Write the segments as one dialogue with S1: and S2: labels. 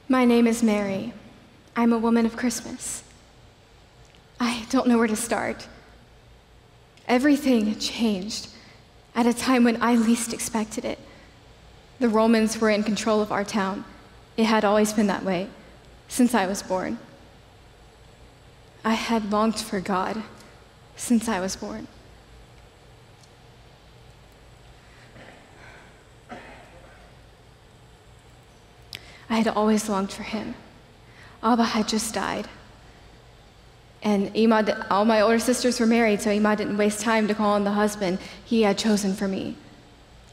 S1: My name is Mary. I'm a woman of Christmas. I don't know where to start. Everything changed at a time when I least expected it. The Romans were in control of our town. It had always been that way since I was born. I had longed for God since I was born. I had always longed for him. Abba had just died. And all my older sisters were married, so Ima didn't waste time to call on the husband he had chosen for me.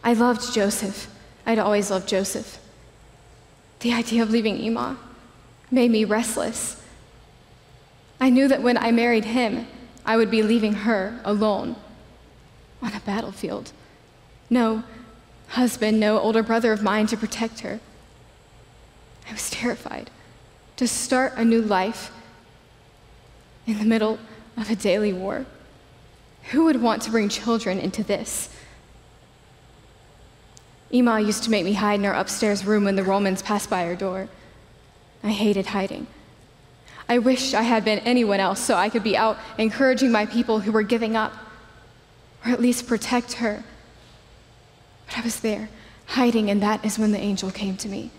S1: I loved Joseph. I'd always loved Joseph. The idea of leaving Ima made me restless. I knew that when I married him, I would be leaving her alone on a battlefield. No husband, no older brother of mine to protect her. I was terrified to start a new life in the middle of a daily war. Who would want to bring children into this? Ima used to make me hide in our upstairs room when the Romans passed by our door. I hated hiding. I wished I had been anyone else so I could be out encouraging my people who were giving up, or at least protect her. But I was there, hiding, and that is when the angel came to me.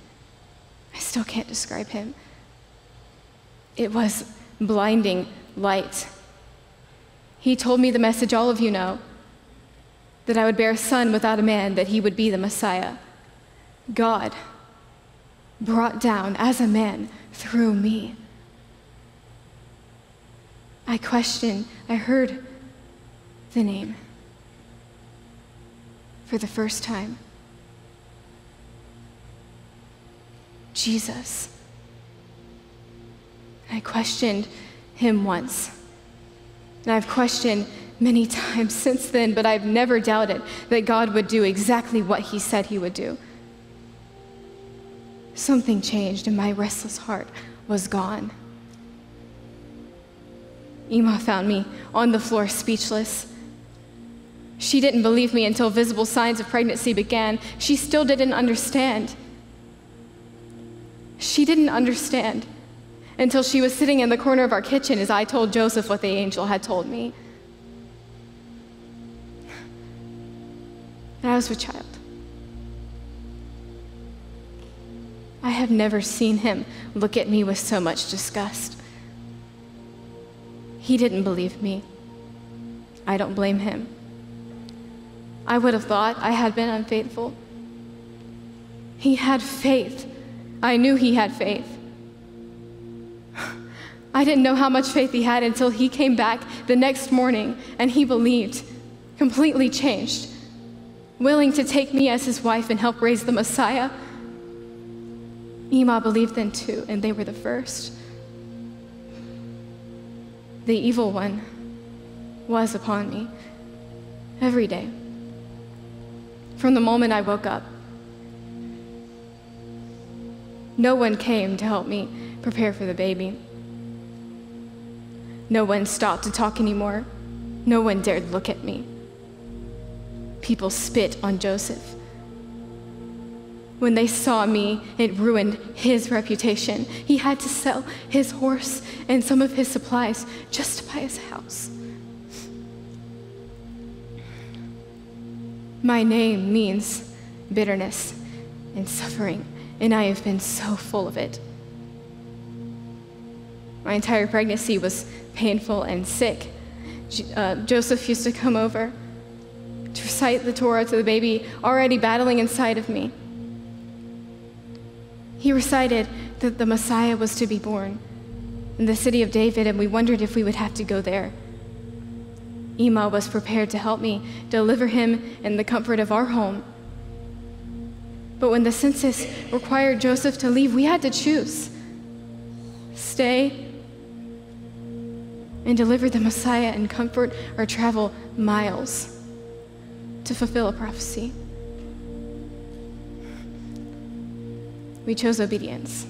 S1: I still can't describe him. It was blinding light. He told me the message all of you know, that I would bear a son without a man, that he would be the Messiah. God brought down as a man through me. I heard the name for the first time. Jesus. I questioned him once, and I've questioned many times since then, but I've never doubted that God would do exactly what he said he would do. Something changed, and my restless heart was gone. Ima found me on the floor, speechless. She didn't believe me until visible signs of pregnancy began. She still didn't understand. She didn't understand until she was sitting in the corner of our kitchen as I told Joseph what the angel had told me. And I was a child. I have never seen him look at me with so much disgust. He didn't believe me. I don't blame him. I would have thought I had been unfaithful. He had faith. I knew he had faith. I didn't know how much faith he had until he came back the next morning and he believed, completely changed, willing to take me as his wife and help raise the Messiah. Ima believed then too, and they were the first. The evil one was upon me every day. From the moment I woke up, no one came to help me prepare for the baby. No one stopped to talk anymore. No one dared look at me. People spit on Joseph. When they saw me, it ruined his reputation. He had to sell his horse and some of his supplies just to buy his house. My name means bitterness and suffering, and I have been so full of it. My entire pregnancy was painful and sick. Joseph used to come over to recite the Torah to the baby already battling inside of me. He recited that the Messiah was to be born in the city of David, and we wondered if we would have to go there. Ima was prepared to help me deliver him in the comfort of our home. But when the census required Joseph to leave, we had to choose: stay and deliver the Messiah in comfort, or travel miles to fulfill a prophecy. We chose obedience.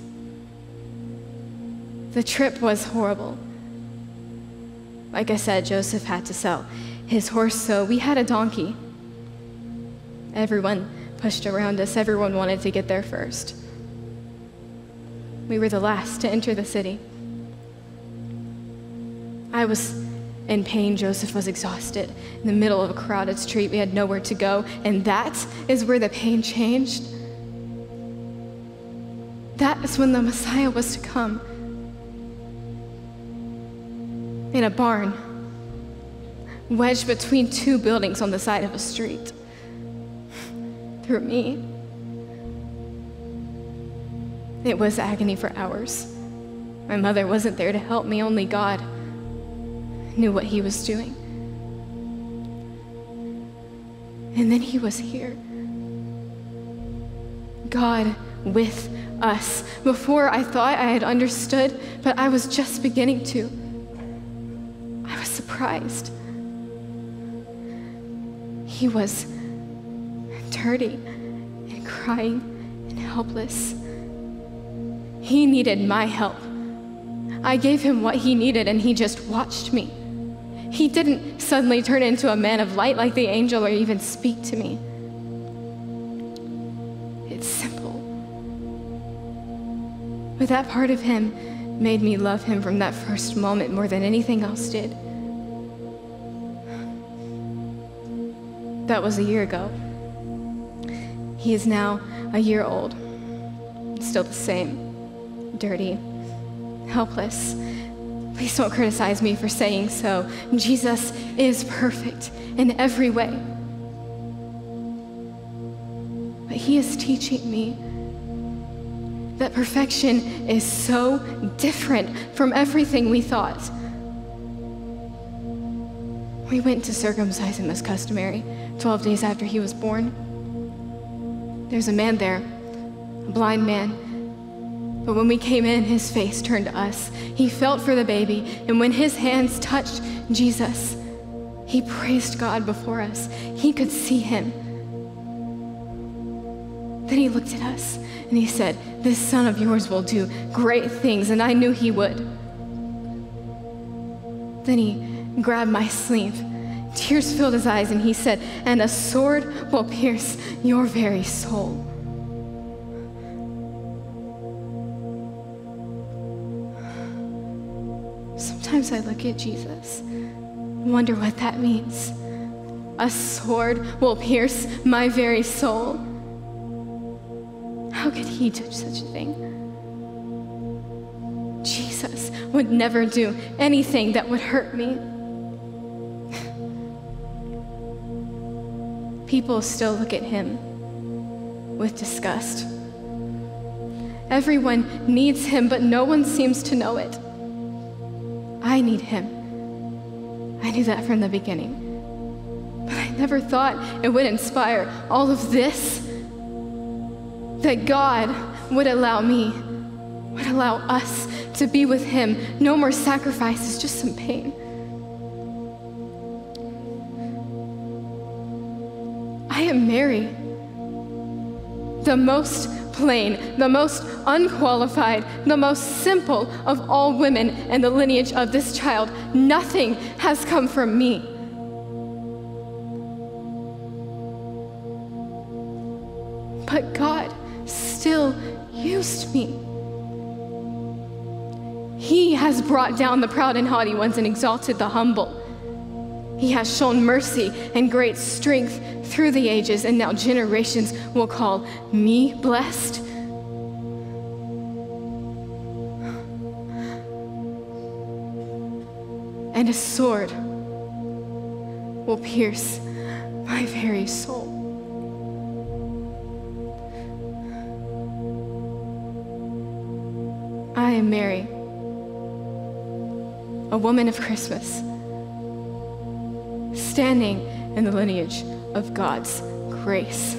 S1: The trip was horrible. Like I said, Joseph had to sell his horse, so we had a donkey. Everyone pushed around us. Everyone wanted to get there first. We were the last to enter the city. I was in pain. Joseph was exhausted. In the middle of a crowded street, we had nowhere to go, and that is where the pain changed. That is when the Messiah was to come. In a barn, wedged between two buildings on the side of a street. Through me. It was agony for hours. My mother wasn't there to help me. Only God knew what he was doing. And then he was here. God with us. Before I thought I had understood, but I was just beginning to. I was surprised. He was dirty and crying and helpless. He needed my help. I gave him what he needed, and he just watched me. He didn't suddenly turn into a man of light like the angel or even speak to me. It's simple. But that part of him made me love him from that first moment more than anything else did. That was a year ago. He is now a year old, still the same, dirty, helpless. Please don't criticize me for saying so. Jesus is perfect in every way. But he is teaching me that perfection is so different from everything we thought. We went to circumcise him as customary, 12 days after he was born. There's a man there, a blind man. But when we came in, his face turned to us. He felt for the baby, and when his hands touched Jesus, he praised God before us. He could see him. Then he looked at us, and he said, "This son of yours will do great things," and I knew he would. Then he grabbed my sleeve. Tears filled his eyes, and he said, "And a sword will pierce your very soul." Sometimes I look at Jesus and wonder what that means. A sword will pierce my very soul. How could he do such a thing? Jesus would never do anything that would hurt me. People still look at him with disgust. Everyone needs him, but no one seems to know it. I need him. I knew that from the beginning. But I never thought it would inspire all of this. That God would allow me, would allow us to be with him. No more sacrifices, just some pain. I am Mary, the most plain, the most unqualified, the most simple of all women in the lineage of this child. Nothing has come from me. But God still used me. He has brought down the proud and haughty ones and exalted the humble. He has shown mercy and great strength through the ages, and now generations will call me blessed. And a sword will pierce my very soul. I am Mary, a woman of Christmas, standing in the lineage of God's grace.